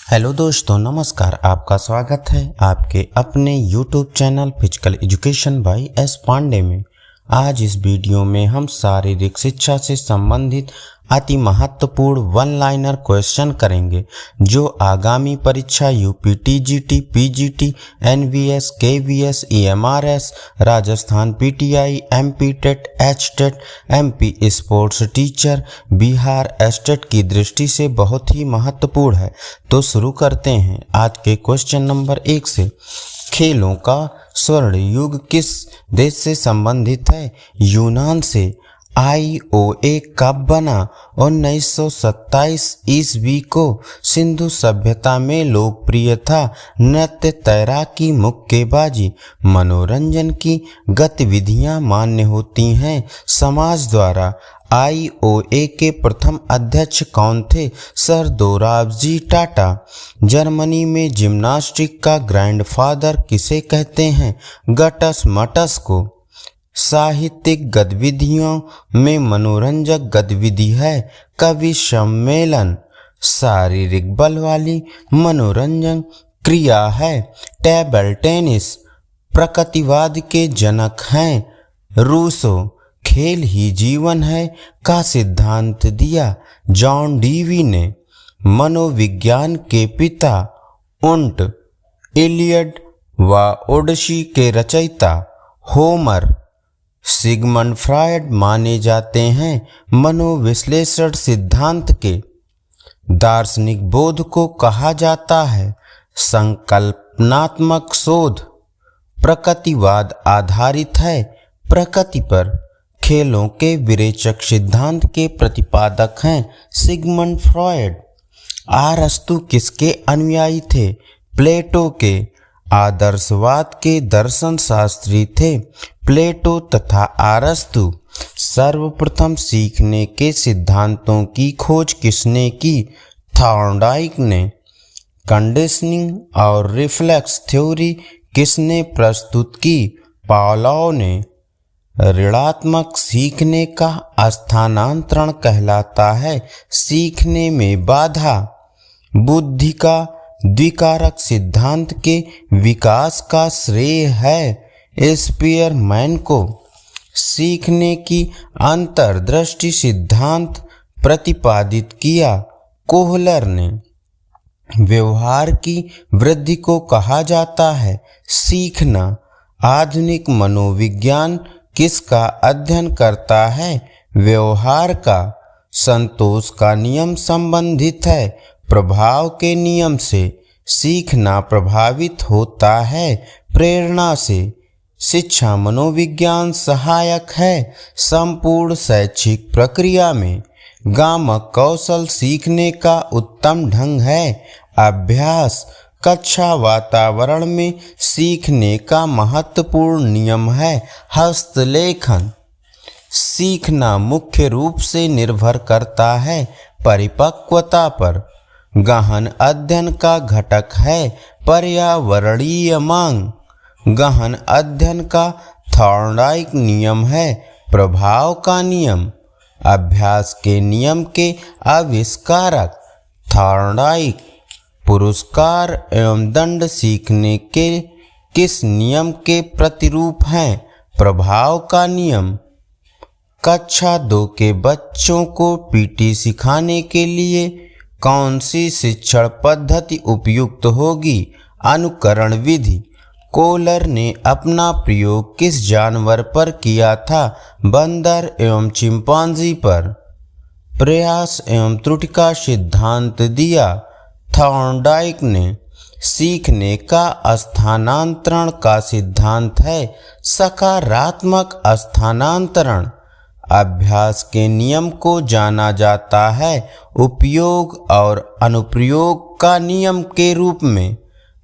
Hello दोस्तों, नमस्कार। आपका स्वागत है आपके अपने YouTube channel physical education by S Pandey में। आज इस वीडियो में हम शारीरिक शिक्षा से संबंधित अति महत्वपूर्ण वन लाइनर क्वेश्चन करेंगे जो आगामी परीक्षा UP TGT, PGT, NVS, KVS, EMRS, Rajasthan PTI, MP TET, HTET, MP sports teacher, Bihar state की दृष्टि से बहुत ही महत्वपूर्ण है। तो शुरू करते हैं आज के क्वेश्चन नंबर 1 से। खेलों का स्वर्ण युग किस देश से संबंधित है? यूनान से। आईओए कब बना? 1927 ईस्वी को। सिंधु सभ्यता में लोकप्रिय था। नृत्य, तैराकी, मुक्केबाजी। मनोरंजन की गतिविधियां मान्य होती हैं समाज द्वारा। आईओए के प्रथम अध्यक्ष कौन थे? सर दोराबजी टाटा। जर्मनी में जिम्नास्टिक का ग्रैंडफादर किसे कहते हैं? गटस मटस को। साहित्यिक गतिविधियों में मनोरंजक गतिविधि है कवि सम्मेलन। शारीरिक बल वाली मनोरंजन क्रिया है टेबल टेनिस। प्रकृतिवाद के जनक हैं रूसो। खेल ही जीवन है का सिद्धांत दिया जॉन डीवी ने। मनोविज्ञान के पिता उंट। इलियड व ओडिसी के रचयिता होमर। सिगमंड फ्रायड माने जाते हैं मनोविश्लेषण सिद्धांत के। दार्शनिक बोध को कहा जाता है संकल्पनात्मक शोध। प्रकृतिवाद आधारित है प्रकृति पर। खेलों के विरेचक सिद्धांत के प्रतिपादक हैं सिगमंड फ्रायड। अरस्तु किसके अनुयायी थे? प्लेटो के। आदर्शवाद के दर्शन शास्त्री थे प्लेटो तथा अरस्तु। सर्वप्रथम सीखने के सिद्धांतों की खोज किसने की? थॉर्नडाइक ने। कंडीशनिंग और रिफ्लेक्स थ्योरी किसने प्रस्तुत की? पावलोव ने। ऋणात्मक सीखने का स्थानांतरण कहलाता है सीखने में बाधा। बुद्धि का द्विकारक सिद्धांत के विकास का श्रेय है स्पीयरमैन को। सीखने की अंतर्दृष्टि सिद्धांत प्रतिपादित किया कोहलर ने। व्यवहार की वृद्धि को कहा जाता है सीखना। आधुनिक मनोविज्ञान किसका अध्ययन करता है? व्यवहार का। संतोष का नियम संबंधित है प्रभाव के नियम से। सीखना प्रभावित होता है प्रेरणा से। शिक्षा मनोविज्ञान सहायक है संपूर्ण शैक्षिक प्रक्रिया में। गामक कौशल सीखने का उत्तम ढंग है अभ्यास। कक्षा वातावरण में सीखने का महत्वपूर्ण नियम है हस्तलेखन। सीखना मुख्य रूप से निर्भर करता है परिपक्वता पर। गहन अध्ययन का घटक है पर्यावरणीय मांग। गहन अध्ययन का थॉर्नडाइक नियम है प्रभाव का नियम। अभ्यास के नियम के आविष्कारक थॉर्नडाइक। पुरस्कार एवं दंड सीखने के किस नियम के प्रतिरूप हैं? प्रभाव का नियम। कक्षा 2 के बच्चों को पीटी सिखाने के लिए कौन सी शिक्षण पद्धति उपयुक्त होगी? अनुकरण विधि। कोहलर ने अपना प्रयोग किस जानवर पर किया था? बंदर एवं चिंपांजी पर। प्रयास एवं त्रुटि का सिद्धांत दिया थॉर्नडाइक ने। सीखने का स्थानांतरण का सिद्धांत है सकारात्मक स्थानांतरण। अभ्यास के नियम को जाना जाता है उपयोग और अनुप्रयोग का नियम के रूप में।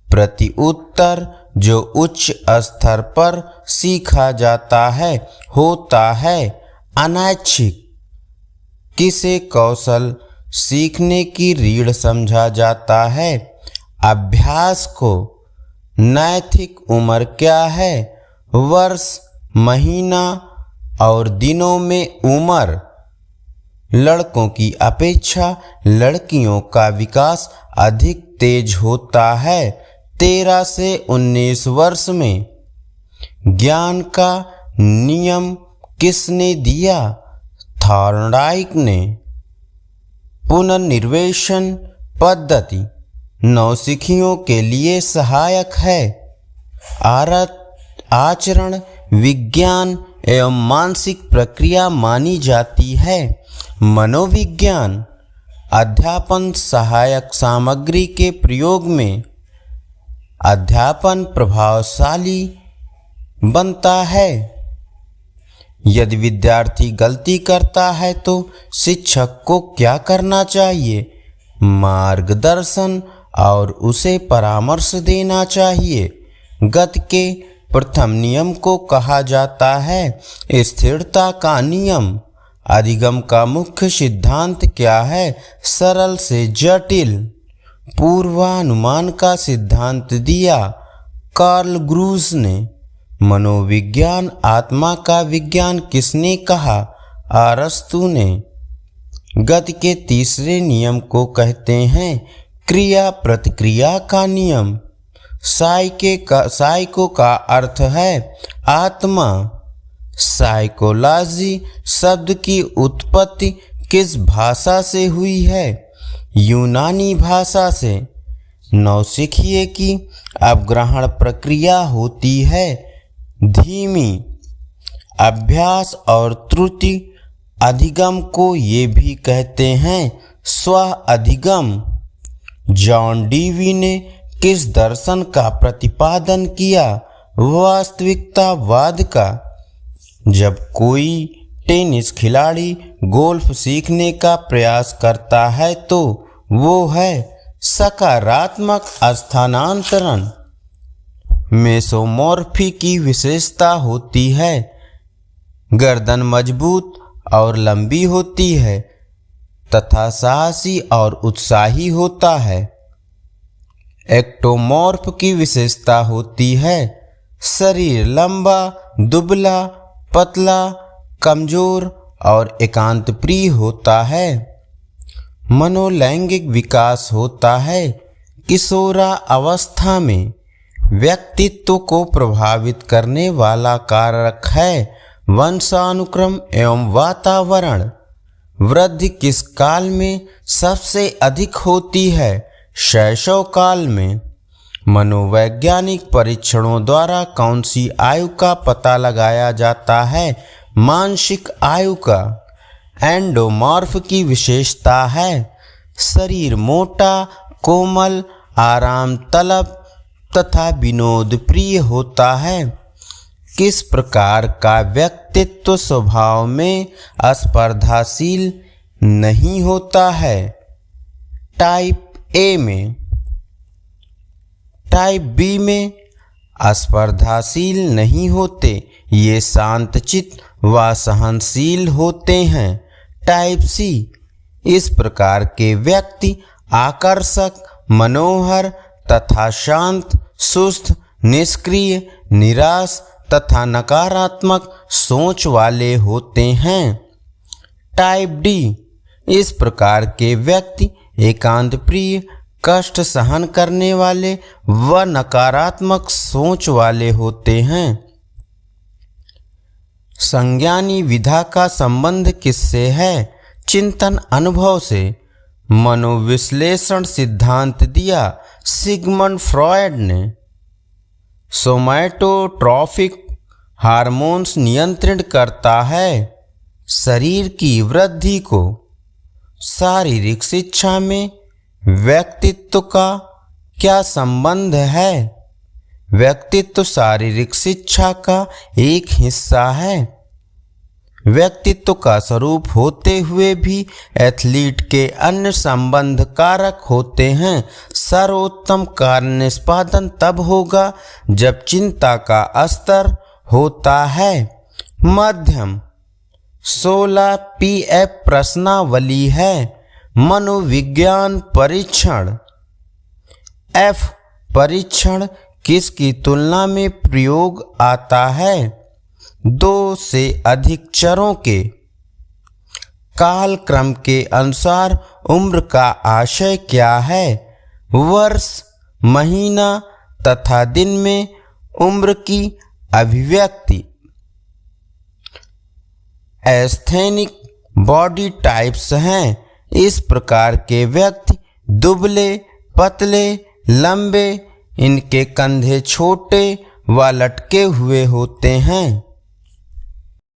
प्रति उत्तर जो उच्च स्तर पर सीखा जाता है होता है अनैच्छिक। किसे कौशल सीखने की रीढ़ समझा जाता है? अभ्यास को। नैतिक उम्र क्या है? वर्ष, महीना और दिनों में उम्र। लड़कों की अपेक्षा लड़कियों का विकास अधिक तेज होता है। 13 से 19 वर्ष में ज्ञान का नियम किसने दिया? थॉर्नडाइक ने। पुनर्निर्वेशन पद्धति नौसिखियों के लिए सहायक है। आचरण विज्ञान एवं मानसिक प्रक्रिया मानी जाती है। मनोविज्ञान अध्यापन सहायक सामग्री के प्रयोग में अध्यापन प्रभावशाली बनता है। यदि विद्यार्थी गलती करता है तो शिक्षक को क्या करना चाहिए? मार्गदर्शन और उसे परामर्श देना चाहिए। गति के प्रथम नियम को कहा जाता है स्थिरता का नियम। अधिगम का मुख्य सिद्धांत क्या है? सरल से जटिल। पूर्वानुमान का सिद्धांत दिया कार्ल ग्रूस ने। मनोविज्ञान आत्मा का विज्ञान किसने कहा? अरस्तु ने। गति के तीसरे नियम को कहते हैं क्रिया प्रतिक्रिया का नियम। साइको का अर्थ है आत्मा। साइकोलॉजी शब्द की उत्पत्ति किस भाषा से हुई है? यूनानी भाषा से। नौसिखिए की अवग्रहण प्रक्रिया होती है धीमी। अभ्यास और त्रुटि अधिगम को ये भी कहते हैं स्व अधिगम। जॉन डीवी ने किस दर्शन का प्रतिपादन किया? वास्तविकतावाद का। जब कोई टेनिस खिलाड़ी गोल्फ सीखने का प्रयास करता है तो वो है सकारात्मक स्थानांतरण। मेसोमॉर्फी की विशेषता होती है गर्दन मजबूत और लंबी होती है तथा साहसी और उत्साही होता है। एक्टोमॉर्फ की विशेषता होती है शरीर लंबा, दुबला, पतला, कमजोर और एकांत प्रिय होता है। मनोलैंगिक विकास होता है किशोरा अवस्था में। व्यक्तित्व को प्रभावित करने वाला कारक है वंशानुक्रम एवं वातावरण। वृद्धि किस काल में सबसे अधिक होती है? शैशव काल में। मनोवैज्ञानिक परीक्षणों द्वारा कौन सी आयु का पता लगाया जाता है? मानसिक आयु का। एंडोमॉर्फ की विशेषता है शरीर मोटा, कोमल, आराम तलब तथा विनोद प्रिय होता है। किस प्रकार का व्यक्तित्व स्वभाव में स्पर्धाशील नहीं होता है? टाइप ए में। टाइप बी में स्पर्धाशील नहीं होते, ये शांतचित्त व सहनशील होते हैं। टाइप सी इस प्रकार के व्यक्ति आकर्षक, मनोहर तथा शांत, सुस्त, निष्क्रिय, निराश तथा नकारात्मक सोच वाले होते हैं। टाइप डी इस प्रकार के व्यक्ति एकांत प्रिय, कष्ट सहन करने वाले व नकारात्मक सोच वाले होते हैं। संज्ञानी विधा का संबंध किससे है? चिंतन अनुभव से। मनोविश्लेषण सिद्धांत दिया सिगमंड फ्रॉयड ने। सोमैटोट्रॉफिक हार्मोन्स नियंत्रित करता है शरीर की वृद्धि को। शारीरिक शिक्षा में व्यक्तित्व का क्या संबंध है? व्यक्तित्व शारीरिक शिक्षा का एक हिस्सा है। व्यक्तित्व का स्वरूप होते हुए भी एथलीट के अन्य संबंध कारक होते हैं। सर्वोत्तम कार्य निष्पादन तब होगा जब चिंता का स्तर होता है मध्यम। 16 पीएफ प्रश्नावली है। मनोविज्ञान परीक्षण। एफ परीक्षण किसकी तुलना में प्रयोग आता है? 2 से अधिक चरों के। कालक्रम के अनुसार उम्र का आशय क्या है? वर्ष, महीना तथा दिन में उम्र की अभिव्यक्ति। एस्थेनिक बॉडी टाइप्स हैं। इस प्रकार के व्यक्ति दुबले, पतले, लंबे, इनके कंधे छोटे व लटके हुए होते हैं।